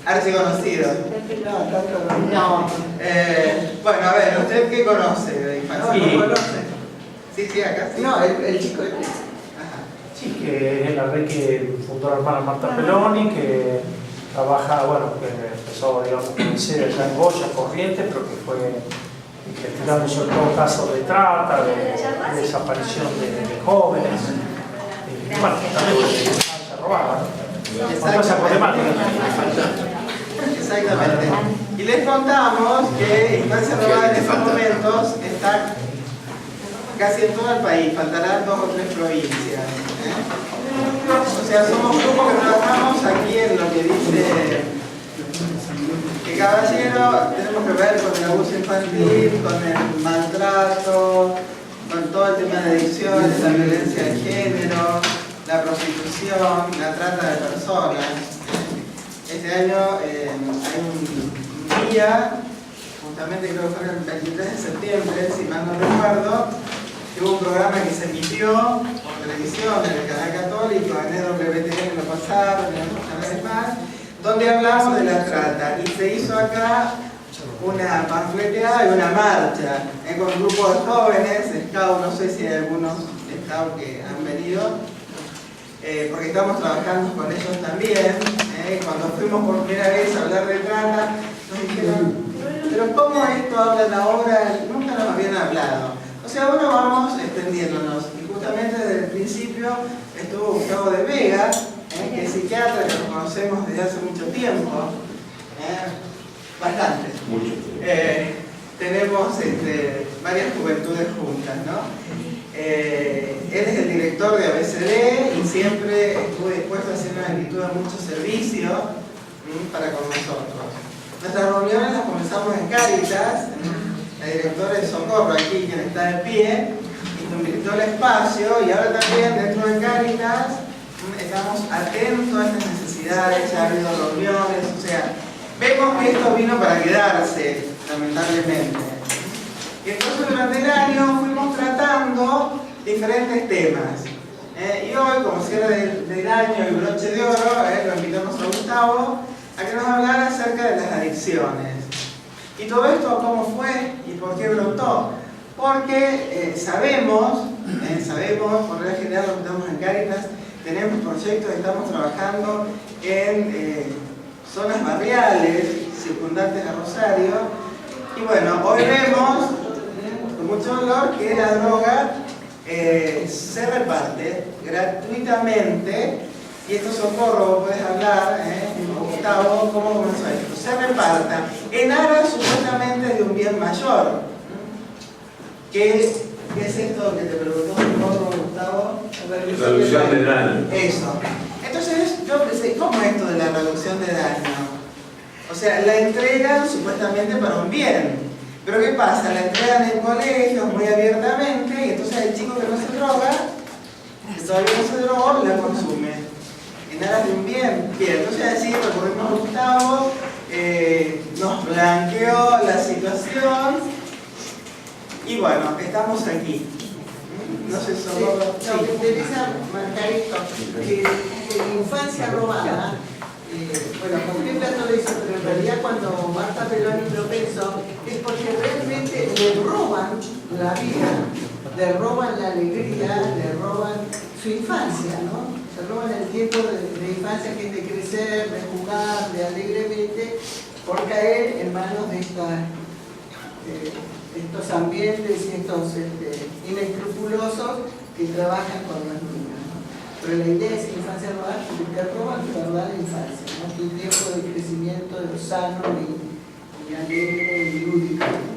Archiconocido. No, tanto no. No. Bueno, a ver, ¿usted qué conoce de infancia? No conoce. Sí, acá sí. No, el chico este. Ajá. Sí, que es la red que fundó la hermana Marta Peloni, que trabaja, bueno, que empezó, digamos, con sede allá en Goya, Corrientes, pero que fue investigando sobre todo casos de trata, de desaparición de jóvenes, y bueno, también de infancia robada, ¿no? Con toda esa problemática. Exactamente. Y les contamos que Infancia Robada en estos momentos está casi en todo el país, faltarán 2 o 3 provincias. O sea, somos un grupo que trabajamos aquí en lo que dice que Caballero, tenemos que ver con el abuso infantil, con el maltrato, con todo el tema de adicciones, la violencia de género, la prostitución, la trata de personas. Este año hay un día, justamente creo que fue el 23 de septiembre, si mal no recuerdo, que hubo un programa que se emitió por televisión en el canal católico, en EWTN lo pasaron, en otros canales más, donde hablamos de la trata. Y se hizo acá una panfleteada y una marcha con un grupo de jóvenes, scouts, no sé si hay algunos scouts que han venido, porque estamos trabajando con ellos también. Cuando fuimos por primera vez a hablar de trata, nos dijeron, pero ¿cómo esto hablan ahora? Nunca nos habían hablado. O sea, ahora vamos extendiéndonos. Y justamente desde el principio estuvo Gustavo de Vega, que es psiquiatra, que lo conocemos desde hace mucho tiempo. Bastante. Mucho. Tenemos varias juventudes juntas, ¿no? Él es el director de ABCD y siempre estuvo dispuesto a hacer una actitud de mucho servicio para con nosotros. Nuestras reuniones las comenzamos en Cáritas. La directora de Socorro, aquí quien está de pie, invitó el espacio, y ahora también dentro de Cáritas estamos atentos a estas necesidades. Ya ha habido reuniones, o sea, vemos que esto vino para quedarse, lamentablemente. Y entonces durante el año fuimos tratando diferentes temas. Y hoy, como cierre del año y broche de oro, lo invitamos a Gustavo a que nos hablara acerca de las adicciones. Y todo esto, ¿cómo fue y por qué brotó? Porque sabemos, por regla general, lo que estamos en Cáritas, tenemos proyectos, estamos trabajando en zonas barriales circundantes a Rosario. Y bueno, hoy vemos con mucho dolor que la droga se reparte gratuitamente. Y esto, Socorro, vos podés hablar, Gustavo, ¿cómo comenzó esto? Se reparta en aras supuestamente de un bien mayor. ¿Qué es esto que te preguntó Socorro, Gustavo? Reducción de daño. Eso. Entonces yo pensé, ¿cómo es esto de la reducción de daño? O sea, la entregan supuestamente para un bien. Pero ¿qué pasa? La entregan en colegios muy abiertamente, y entonces el chico que no se droga, que todavía no se drogó, la consume. En aras de un bien. Bien, entonces así recurrimos a Gustavo, nos blanqueó la situación, y bueno, estamos aquí. No sé, Socorro. No, me interesa marcar esto, que en Infancia Robada, bueno, contempla todo eso, pero en realidad cuando Marta Peloni lo pensó, es porque realmente le roban la vida, le roban la alegría, le roban su infancia, ¿no? Se roban el tiempo de infancia, que es de crecer, de jugar, de alegremente, por caer en manos de estos ambientes y estos inescrupulosos que trabajan con los niños, ¿no? Pero la idea es que infancia robada, porque te roban tu verdad de infancia, ¿no? Tu tiempo de crecimiento sano y alegre y lúdico, ¿no?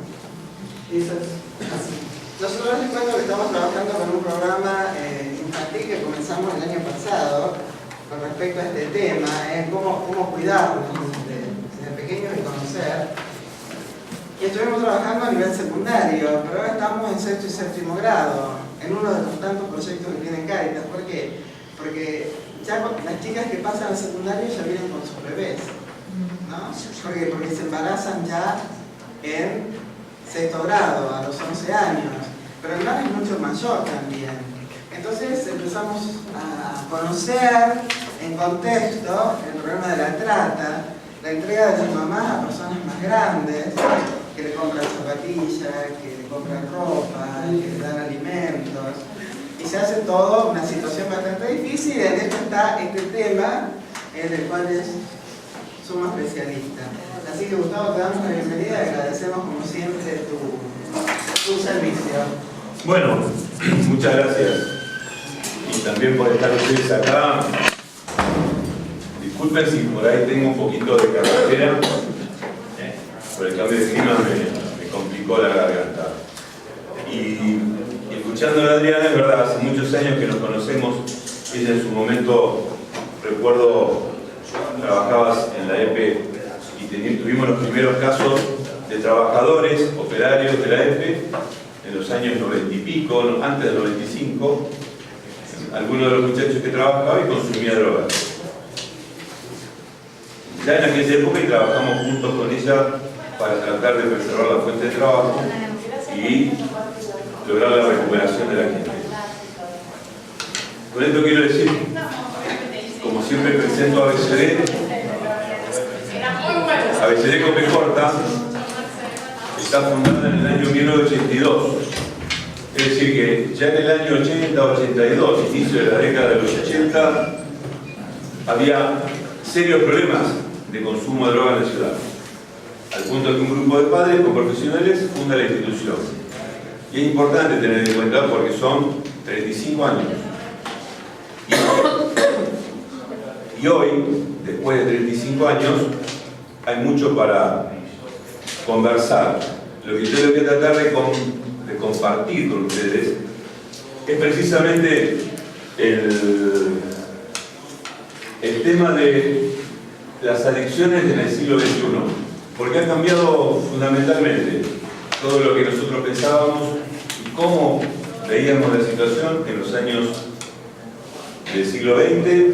Eso es así. Nosotros les cuento que estamos trabajando con un programa infantil que comenzamos el año pasado con respecto a este tema, cómo cuidarnos desde pequeños y conocer. Y estuvimos trabajando a nivel secundario, pero ahora estamos en sexto y séptimo grado, en uno de los tantos proyectos que tienen Cáritas. ¿Por qué? Porque ya las chicas que pasan al secundario ya vienen con sus bebés, ¿no? Porque se embarazan ya en sexto grado, a los 11 años, pero el mal es mucho mayor también. Entonces empezamos a conocer en contexto el problema de la trata, la entrega de las mamás a personas más grandes, que le compran zapatillas, que le compran ropa, que le dan alimentos, y se hace todo una situación bastante difícil, y en esto está este tema en el cual es sumo especialista. Así que Gustavo, te damos la bienvenida y agradecemos como siempre tu servicio. Bueno, muchas gracias. Y también por estar ustedes acá. Disculpen si por ahí tengo un poquito de carretera. Por el cambio de clima me complicó la garganta. Y escuchando a Adriana, es verdad, hace muchos años que nos conocemos. Ella en su momento, recuerdo, trabajabas en la EPE y tuvimos los primeros casos de trabajadores, operarios de la EPE en los años 90 y pico, antes del 95. Algunos de los muchachos que trabajaba y consumía drogas. Ya en aquella época y trabajamos juntos con ella para tratar de preservar la fuente de trabajo y lograr la recuperación de la gente. Con esto quiero decir, como siempre presento ABCD, ABCD con B corta, está fundada en el año 1982. Es decir, que ya en el año 80-82, inicio de la década de los 80, había serios problemas de consumo de drogas en la ciudad. Al punto que un grupo de padres con profesionales funda la institución. Y es importante tener en cuenta porque son 35 años. Y hoy, después de 35 años, hay mucho para conversar. Lo que yo voy a tratar de compartir con ustedes es precisamente el tema de las adicciones en el siglo XXI, porque ha cambiado fundamentalmente todo lo que nosotros pensábamos y cómo veíamos la situación en los años del siglo XX.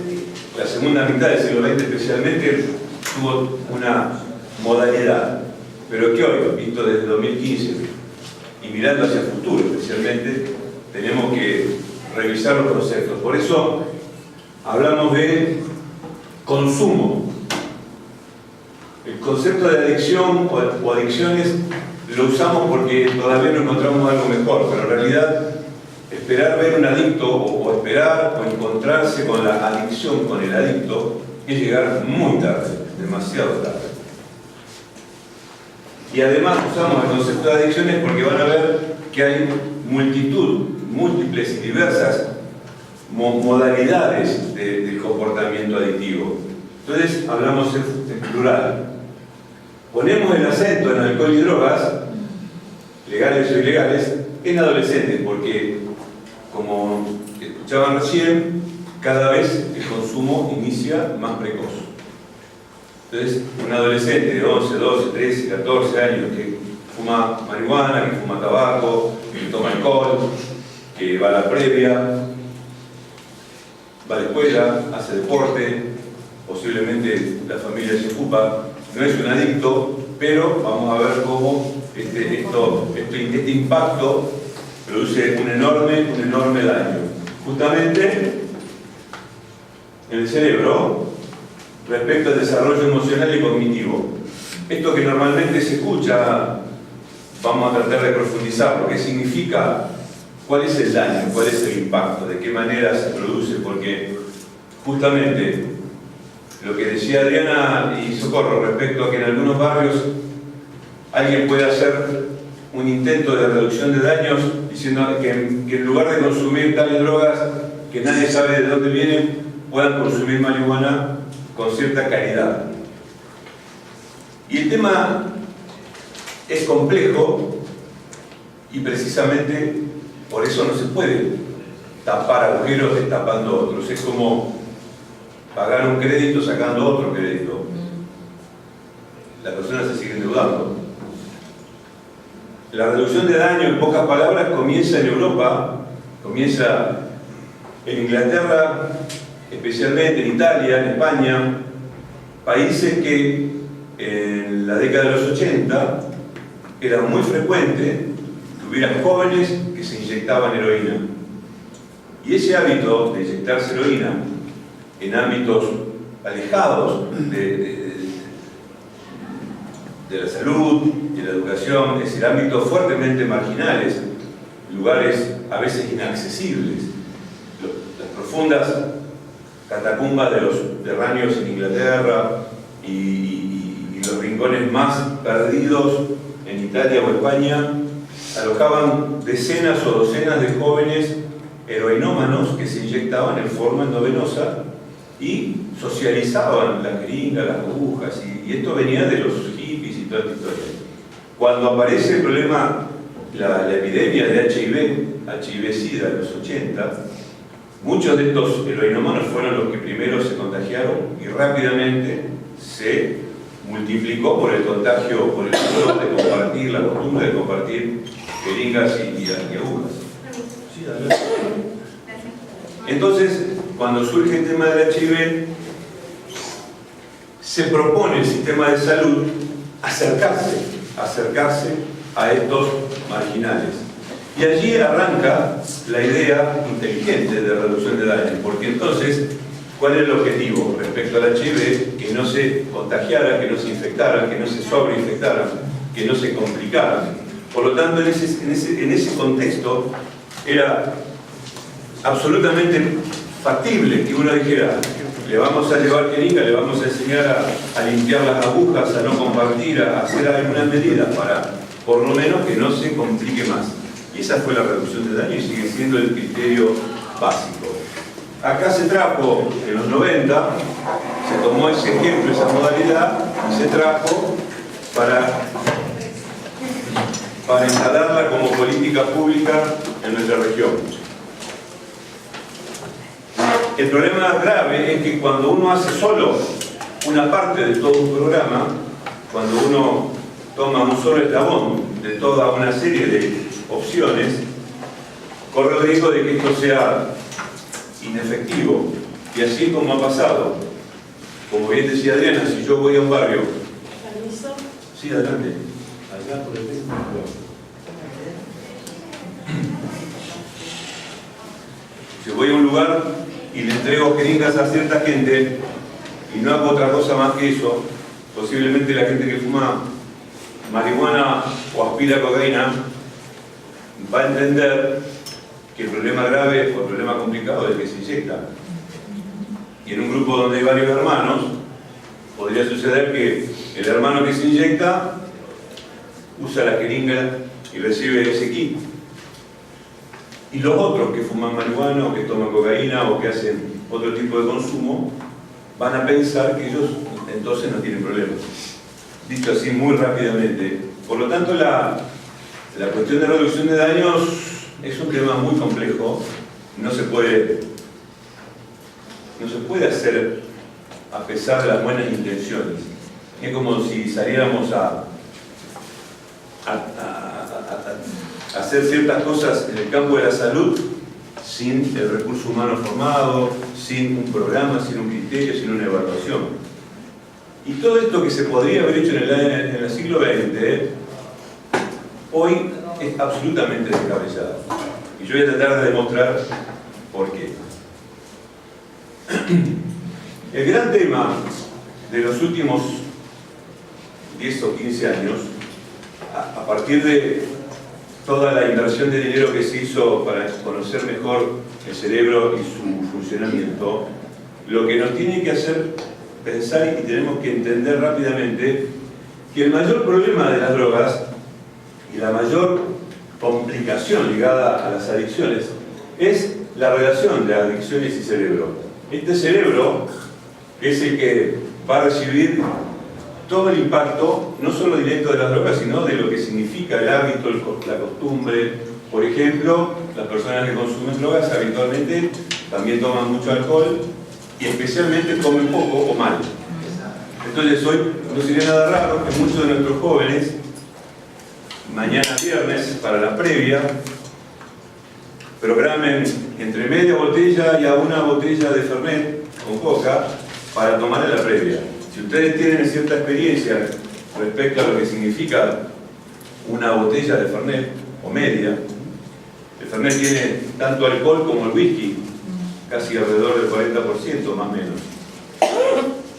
La segunda mitad del siglo XX especialmente tuvo una modalidad, pero que hoy, visto desde 2015 y mirando hacia el futuro especialmente, tenemos que revisar los conceptos. Por eso hablamos de consumo. El concepto de adicción o adicciones lo usamos porque todavía no encontramos algo mejor, pero en realidad esperar ver un adicto o esperar o encontrarse con la adicción, con el adicto, es llegar muy tarde, demasiado tarde. Y además usamos el concepto de adicciones porque van a ver que hay múltiples y diversas modalidades del comportamiento adictivo. Entonces hablamos en plural. Ponemos el acento en alcohol y drogas, legales o ilegales, en adolescentes, porque, como escuchaban recién, cada vez el consumo inicia más precoz. Entonces, un adolescente de 11, 12, 13, 14 años que fuma marihuana, que fuma tabaco, que toma alcohol, que va a la previa, va a la escuela, hace deporte, posiblemente la familia se ocupa, no es un adicto, pero vamos a ver cómo este impacto produce un enorme daño. Justamente en el cerebro, respecto al desarrollo emocional y cognitivo. Esto que normalmente se escucha, vamos a tratar de profundizarlo. ¿Qué significa? ¿Cuál es el daño? ¿Cuál es el impacto? ¿De qué manera se produce? Porque justamente lo que decía Adriana y Socorro respecto a que en algunos barrios alguien puede hacer un intento de reducción de daños diciendo que en lugar de consumir tales drogas que nadie sabe de dónde vienen, puedan consumir marihuana con cierta caridad. Y el tema es complejo y precisamente por eso no se puede tapar agujeros destapando otros. Es como pagar un crédito sacando otro crédito. Las personas se siguen endeudando. La reducción de daño, en pocas palabras, comienza en Europa, comienza en Inglaterra, especialmente en Italia, en España, países que en la década de los 80 era muy frecuente que hubiera jóvenes que se inyectaban heroína. Y ese hábito de inyectarse heroína en ámbitos alejados de la salud, de la educación, es decir, ámbitos fuertemente marginales, lugares a veces inaccesibles, las profundas catacumbas de los terráneos en Inglaterra y los rincones más perdidos en Italia o España, alojaban decenas o docenas de jóvenes heroinómanos que se inyectaban en forma endovenosa y socializaban la jeringa, las agujas, y esto venía de los hippies y toda esta historia. Cuando aparece el problema, la epidemia de HIV-Sida en los 80, muchos de estos heroinómanos fueron los que primero se contagiaron y rápidamente se multiplicó por el contagio, por el uso de compartir, la costumbre de compartir jeringas y agujas. Entonces, cuando surge el tema del HIV, se propone el sistema de salud acercarse a estos marginales. Y allí arranca la idea inteligente de reducción de daños, porque entonces, ¿cuál es el objetivo respecto al HIV? Que no se contagiaran, que no se infectaran, que no se sobreinfectaran, que no se complicaran. Por lo tanto, en ese contexto era absolutamente factible que uno dijera: le vamos a llevar jeringa, le vamos a enseñar a limpiar las agujas, a no compartir, a hacer algunas medidas para, por lo menos, que no se complique más. Y esa fue la reducción de daño y sigue siendo el criterio básico. Acá se trajo, en los 90, se tomó ese ejemplo, esa modalidad, y se trajo para instalarla como política pública en nuestra región. El problema grave es que cuando uno hace solo una parte de todo un programa, cuando uno toma un solo eslabón de toda una serie de opciones, corre el riesgo de que esto sea inefectivo. Y así como ha pasado, como bien decía Adriana, si yo voy a un barrio... ¿Permiso? Sí, adelante. Allá por el Facebook. Si voy a un lugar y le entrego jeringas a cierta gente y no hago otra cosa más que eso, posiblemente la gente que fuma marihuana o aspira cocaína va a entender que el problema grave o el problema complicado es el que se inyecta. Y en un grupo donde hay varios hermanos, podría suceder que el hermano que se inyecta usa la jeringa y recibe ese kit. Y los otros que fuman marihuana o que toman cocaína o que hacen otro tipo de consumo van a pensar que ellos entonces no tienen problemas. Dicho así muy rápidamente. Por lo tanto, la cuestión de reducción de daños es un tema muy complejo. No se puede hacer a pesar de las buenas intenciones. Es como si saliéramos a hacer ciertas cosas en el campo de la salud sin el recurso humano formado, sin un programa, sin un criterio, sin una evaluación. Y todo esto que se podría haber hecho en el siglo XX, hoy es absolutamente descabellado. Y yo voy a tratar de demostrar por qué. El gran tema de los últimos 10 o 15 años, a partir de toda la inversión de dinero que se hizo para conocer mejor el cerebro y su funcionamiento, lo que nos tiene que hacer pensar y tenemos que entender rápidamente que el mayor problema de las drogas y la mayor complicación ligada a las adicciones es la relación de adicciones y cerebro. Este cerebro es el que va a recibir todo el impacto, no solo directo de las drogas, sino de lo que significa el hábito, la costumbre. Por ejemplo, las personas que consumen drogas habitualmente también toman mucho alcohol y especialmente comen poco o mal. Entonces hoy no sería nada raro que muchos de nuestros jóvenes, mañana viernes, para la previa, programen entre media botella y a una botella de Fernet con coca para tomar en la previa. Si ustedes tienen cierta experiencia respecto a lo que significa una botella de Fernet, o media, el Fernet tiene tanto alcohol como el whisky, casi alrededor del 40%, más o menos.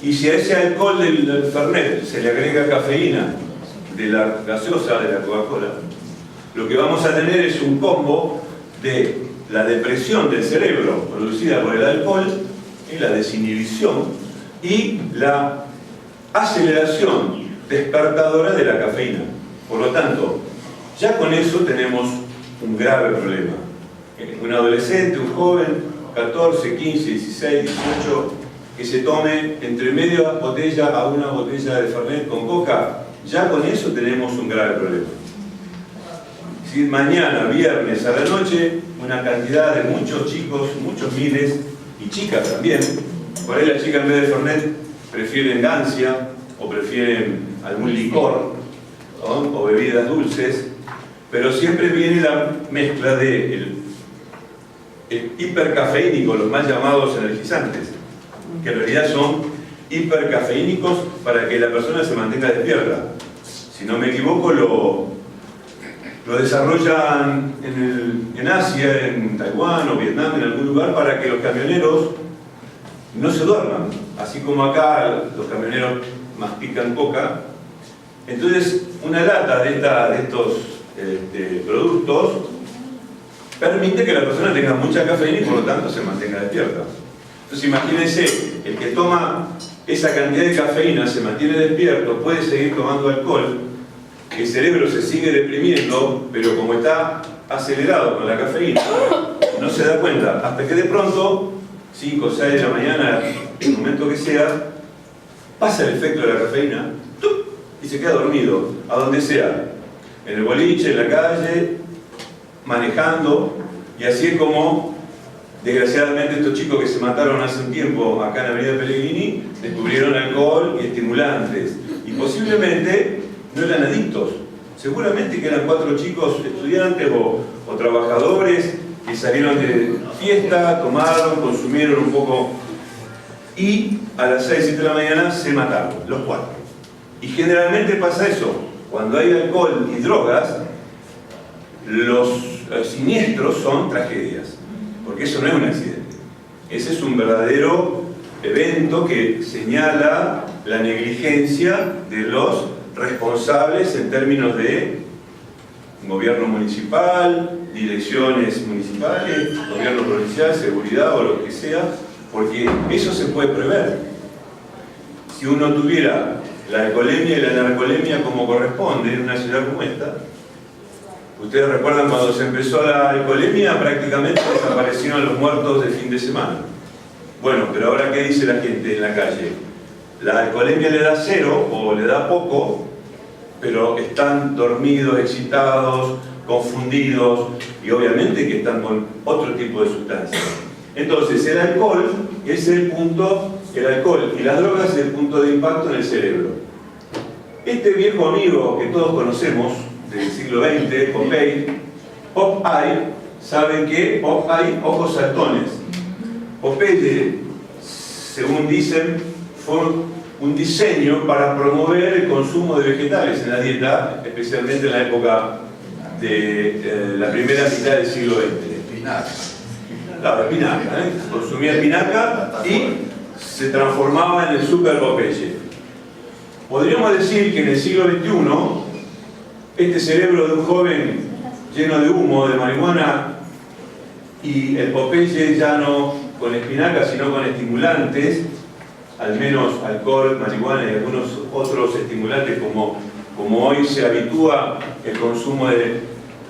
Y si a ese alcohol del Fernet se le agrega cafeína, de la gaseosa, de la Coca-Cola, lo que vamos a tener es un combo de la depresión del cerebro producida por el alcohol, y la desinhibición y la aceleración despertadora de la cafeína. Por lo tanto, ya con eso tenemos un grave problema. Un adolescente, un joven, 14, 15, 16, 18, que se tome entre media botella a una botella de Fernet con coca, ya con eso tenemos un grave problema. Si mañana, viernes a la noche, una cantidad de muchos chicos, muchos miles, y chicas también, por ahí las chicas en vez de Fernet prefieren gancia, o prefieren algún licor, ¿no? O bebidas dulces, pero siempre viene la mezcla de el hipercafeínico, los más llamados energizantes, que en realidad son hipercafeínicos para que la persona se mantenga despierta. Si no me equivoco, lo desarrollan en Asia, en Taiwán o Vietnam, en algún lugar, para que los camioneros no se duerman. Así como acá los camioneros mastican coca. Entonces, una lata de estos productos permite que la persona tenga mucha cafeína y por lo tanto se mantenga despierta. Entonces imagínense, el que toma esa cantidad de cafeína se mantiene despierto, puede seguir tomando alcohol, el cerebro se sigue deprimiendo, pero como está acelerado con la cafeína, no se da cuenta, hasta que de pronto, 5 o 6 de la mañana, el momento que sea, pasa el efecto de la cafeína y se queda dormido, a donde sea, en el boliche, en la calle, manejando, y así es como, desgraciadamente, estos chicos que se mataron hace un tiempo acá en la Avenida Pellegrini, descubrieron alcohol y estimulantes, y posiblemente no eran adictos, seguramente que eran 4 chicos estudiantes o trabajadores que salieron de fiesta, tomaron, consumieron un poco, y a las 6, 7 de la mañana se mataron, los 4. Y generalmente pasa eso, cuando hay alcohol y drogas, los siniestros son tragedias, porque eso no es un accidente, ese es un verdadero evento que señala la negligencia de los responsables en términos de gobierno municipal, direcciones municipales, gobierno provincial, seguridad o lo que sea, porque eso se puede prever. Si uno tuviera la alcoholemia y la narcolemia como corresponde en una ciudad como esta, ustedes recuerdan cuando se empezó la alcoholemia, prácticamente desaparecieron los muertos de fin de semana. Bueno, pero ahora ¿qué dice la gente en la calle? La alcoholemia le da 0 o le da poco, pero están dormidos, excitados, confundidos y obviamente que están con otro tipo de sustancias. Entonces el alcohol es el alcohol y las drogas es el punto de impacto en el cerebro. Este viejo amigo que todos conocemos del siglo XX, Popeye, ¿saben qué? Popeye, ojos saltones. Popeye, según dicen, fue un diseño para promover el consumo de vegetales en la dieta, especialmente en la época de la primera mitad del siglo XX. Espinaca. Claro, espinaca, consumía espinaca y se transformaba en el Super Popeye. Podríamos decir que en el siglo XXI, este cerebro de un joven lleno de humo, de marihuana, y el Popeye ya no con espinaca, sino con estimulantes, al menos alcohol, marihuana y algunos otros estimulantes, como hoy se habitúa el consumo de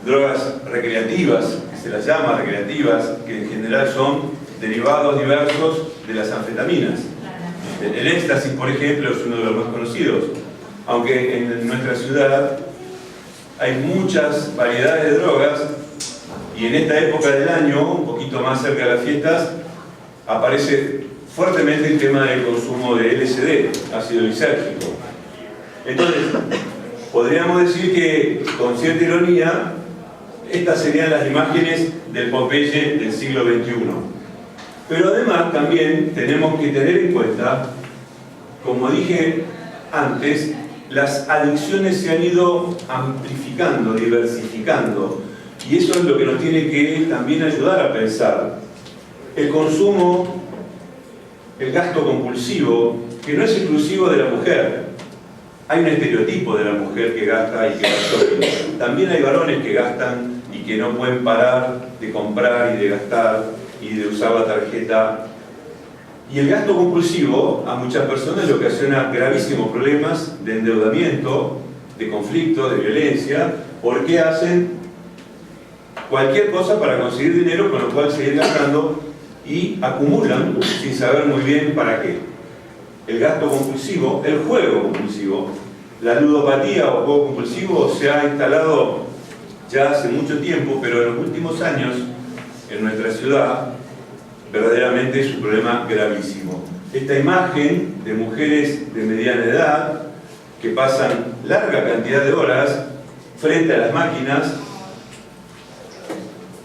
drogas recreativas, que se las llama recreativas, que en general son derivados diversos de las anfetaminas. El éxtasis, por ejemplo, es uno de los más conocidos, aunque en nuestra ciudad hay muchas variedades de drogas y en esta época del año, un poquito más cerca de las fiestas, aparece fuertemente el tema del consumo de LSD, ácido lisérgico. Entonces, podríamos decir que, con cierta ironía, estas serían las imágenes del Popeye del siglo XXI. Pero además también tenemos que tener en cuenta, como dije antes, las adicciones se han ido amplificando, diversificando, y eso es lo que nos tiene que también ayudar a pensar. El consumo, el gasto compulsivo, que no es exclusivo de la mujer, Hay un estereotipo de la mujer que gasta y que gasta. También hay varones que gastan y que no pueden parar de comprar y de gastar y de usar la tarjeta. Y el gasto compulsivo a muchas personas le ocasiona gravísimos problemas de endeudamiento, de conflicto, de violencia, porque hacen cualquier cosa para conseguir dinero, con lo cual seguir gastando y acumulan sin saber muy bien para qué. El gasto compulsivo, el juego compulsivo, la ludopatía o juego compulsivo se ha instalado ya hace mucho tiempo, pero en los últimos años en nuestra ciudad verdaderamente es un problema gravísimo. Esta imagen de mujeres de mediana edad que pasan larga cantidad de horas frente a las máquinas,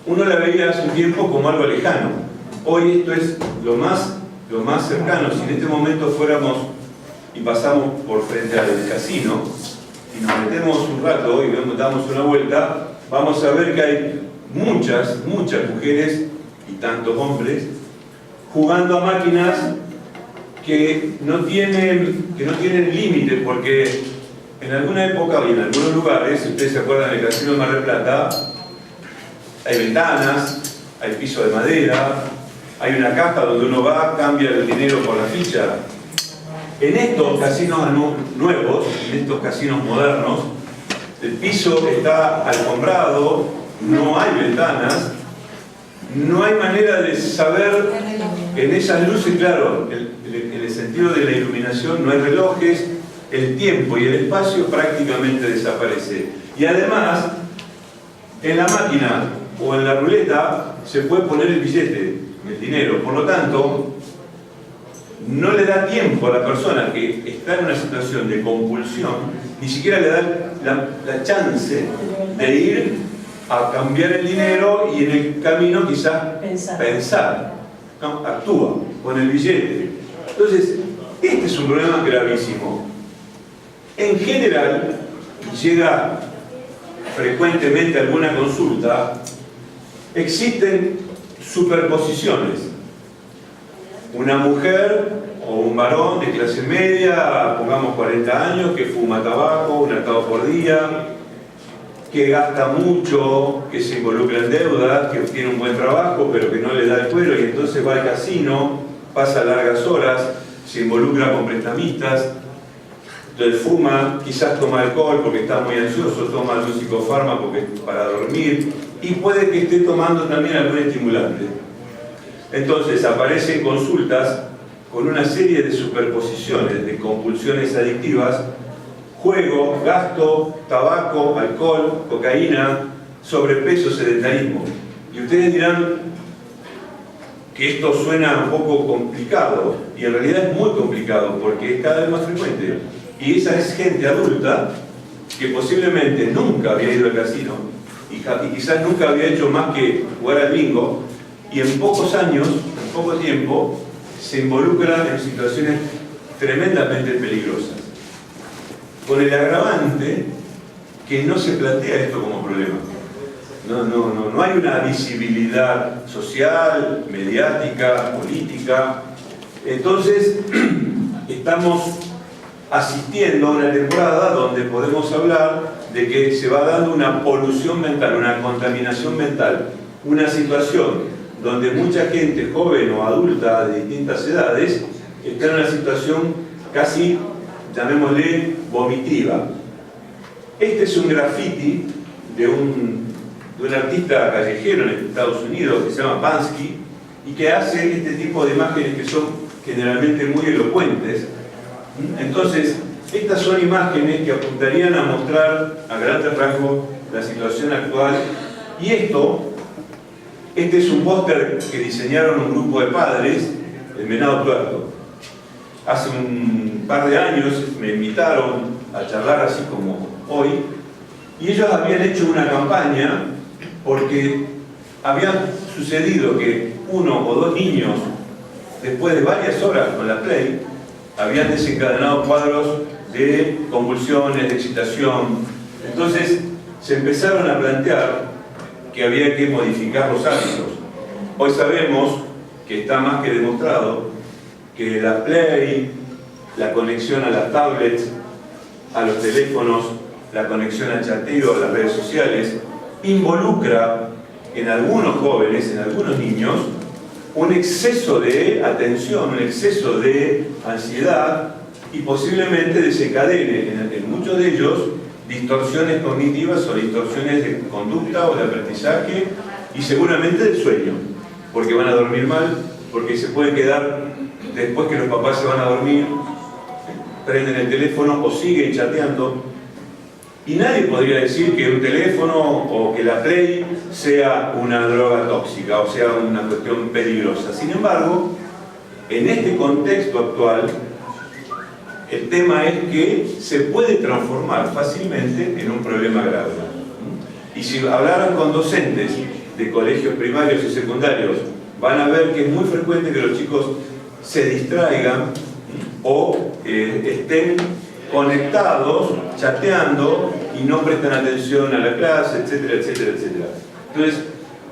uno la veía hace un tiempo como algo lejano. Hoy esto es lo más cercano. Si en este momento fuéramos y pasamos por frente al casino y nos metemos un rato y damos una vuelta, vamos a ver que hay muchas mujeres y tantos hombres jugando a máquinas que no tienen límite, porque en alguna época y en algunos lugares, si ustedes se acuerdan del casino de Mar del Plata, hay ventanas, hay piso de madera, hay una caja donde uno va, cambia el dinero por la ficha. En estos casinos nuevos, en estos casinos modernos, el piso está alfombrado, no hay ventanas, no hay manera de saber en esas luces, claro, en el sentido de la iluminación, no hay relojes, el tiempo y el espacio prácticamente desaparece. Y además, en la máquina o en la ruleta se puede poner el billete, el dinero. Por lo tanto, no le da tiempo a la persona que está en una situación de compulsión, ni siquiera le da la chance de ir a cambiar el dinero y en el camino quizás pensar. No, actúa con el billete. Entonces, este es un problema gravísimo. En general, llega frecuentemente alguna consulta, existen superposiciones. Una mujer o un varón de clase media, pongamos 40 años, que fuma tabaco, un atado por día, que gasta mucho, que se involucra en deudas, que tiene un buen trabajo pero que no le da el cuero y entonces va al casino, pasa largas horas, se involucra con prestamistas, entonces fuma, quizás toma alcohol porque está muy ansioso, toma algún psicofármaco para dormir y puede que esté tomando también algún estimulante. Entonces aparecen consultas con una serie de superposiciones de compulsiones adictivas: juego, gasto, tabaco, alcohol, cocaína, sobrepeso, sedentarismo. Y ustedes dirán que esto suena un poco complicado, y en realidad es muy complicado porque es cada vez más frecuente. Y esa es gente adulta que posiblemente nunca había ido al casino y quizás nunca había hecho más que jugar al bingo, y en pocos años, en poco tiempo, se involucra en situaciones tremendamente peligrosas. Con el agravante que no se plantea esto como problema. No hay una visibilidad social, mediática, política. Entonces, estamos asistiendo a una temporada donde podemos hablar de que se va dando una polución mental, una contaminación mental, una situación donde mucha gente joven o adulta de distintas edades está en una situación casi, llamémosle, vomitiva. Este es un graffiti de un artista callejero en Estados Unidos que se llama Bansky y que hace este tipo de imágenes que son generalmente muy elocuentes. Entonces, estas son imágenes que apuntarían a mostrar a grandes rasgos la situación actual, y este es un póster que diseñaron un grupo de padres en Venado Tuerto. Hace un par de años me invitaron a charlar así como hoy, y ellos habían hecho una campaña porque había sucedido que uno o dos niños, después de varias horas con la Play, habían desencadenado cuadros de convulsiones, de excitación. Entonces se empezaron a plantear que había que modificar los hábitos. Hoy sabemos que está más que demostrado que la Play, la conexión a las tablets, a los teléfonos, la conexión al chateo, a las redes sociales, involucra en algunos jóvenes, en algunos niños, un exceso de atención, un exceso de ansiedad y posiblemente desencadene en muchos de ellos distorsiones cognitivas o distorsiones de conducta o de aprendizaje y seguramente del sueño, porque van a dormir mal, porque se pueden quedar después que los papás se van a dormir, prenden el teléfono o siguen chateando. Y nadie podría decir que un teléfono o que la Play sea una droga tóxica o sea una cuestión peligrosa. Sin embargo, en este contexto actual, el tema es que se puede transformar fácilmente en un problema grave. Y si hablaran con docentes de colegios primarios y secundarios, van a ver que es muy frecuente que los chicos se distraigan o estén conectados, chateando y no prestan atención a la clase, etcétera, etcétera, etcétera. Entonces,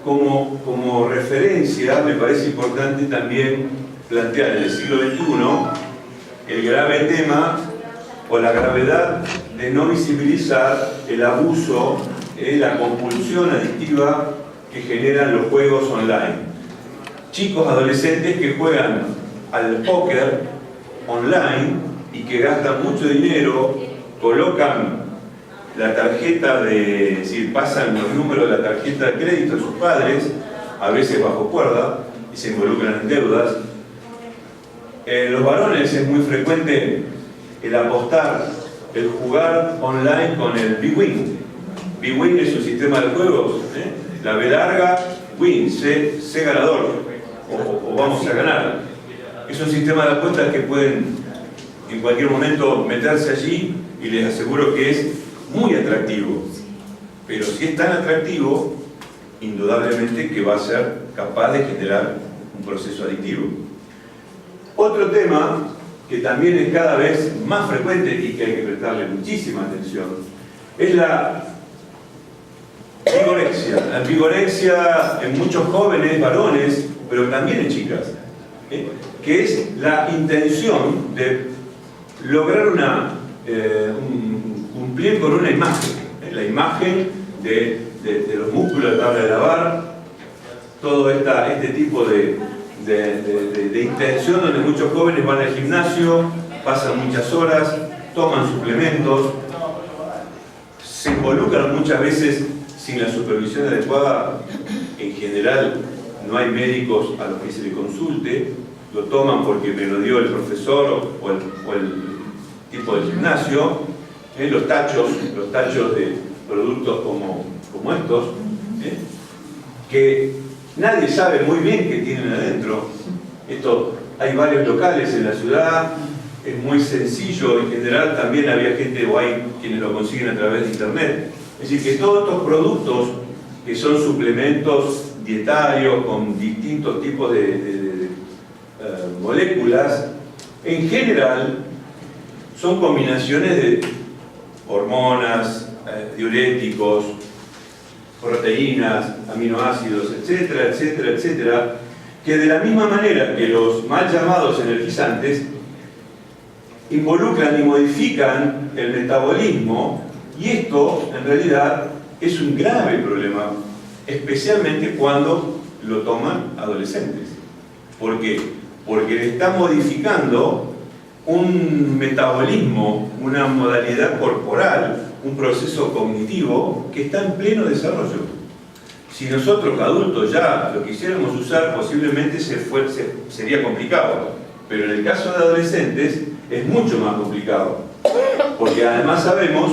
como referencia, me parece importante también plantear en el siglo XXI el grave tema o la gravedad de no visibilizar el abuso, la compulsión adictiva que generan los juegos online. Chicos adolescentes que juegan al póker online y que gastan mucho dinero, colocan la tarjeta es decir, pasan los números de la tarjeta de crédito de sus padres, a veces bajo cuerda, y se involucran en deudas. En los varones es muy frecuente el apostar, el jugar online con el B-Win. B-Win es un sistema de juegos, la B larga, win, sé ganador, o vamos a ganar. Es un sistema de apuestas que pueden en cualquier momento meterse allí y les aseguro que es muy atractivo. Pero si es tan atractivo, indudablemente que va a ser capaz de generar un proceso adictivo. Otro tema que también es cada vez más frecuente y que hay que prestarle muchísima atención es la vigorexia. La vigorexia en muchos jóvenes, varones, pero también en chicas, que es la intención de lograr cumplir con una imagen, la imagen de los músculos de la tabla de lavar, todo este tipo de intención donde muchos jóvenes van al gimnasio, pasan muchas horas, toman suplementos, se involucran muchas veces sin la supervisión adecuada. En general no hay médicos a los que se le consulte, lo toman porque me lo dio el profesor o el tipo de gimnasio, los tachos de productos como estos, que nadie sabe muy bien qué tienen adentro. Hay varios locales en la ciudad, es muy sencillo, en general también había gente o hay quienes lo consiguen a través de internet. Es decir, que todos estos productos que son suplementos dietarios con distintos tipos de moléculas, en general son combinaciones de hormonas, diuréticos, proteínas, aminoácidos, etcétera, etcétera, etcétera, que de la misma manera que los mal llamados energizantes involucran y modifican el metabolismo, y esto en realidad es un grave problema, especialmente cuando lo toman adolescentes. ¿Por qué? Porque le está modificando un metabolismo, una modalidad corporal, un proceso cognitivo que está en pleno desarrollo. Si nosotros adultos ya lo quisiéramos usar, posiblemente sería complicado, pero en el caso de adolescentes es mucho más complicado, porque además sabemos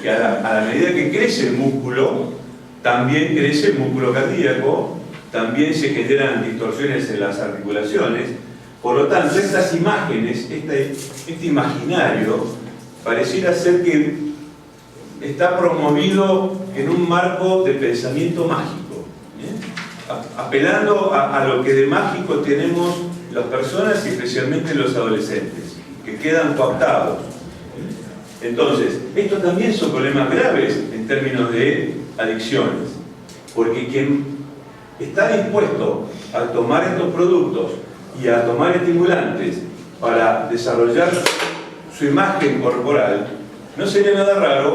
que a la medida que crece el músculo, también crece el músculo cardíaco, también se generan distorsiones en las articulaciones. Por lo tanto, estas imágenes, este imaginario, pareciera ser que está promovido en un marco de pensamiento mágico, apelando a lo que de mágico tenemos las personas y especialmente los adolescentes, que quedan cooptados. Entonces, estos también son problemas graves en términos de adicciones, porque quien está dispuesto a tomar estos productos y a tomar estimulantes para desarrollar su imagen corporal, No sería nada raro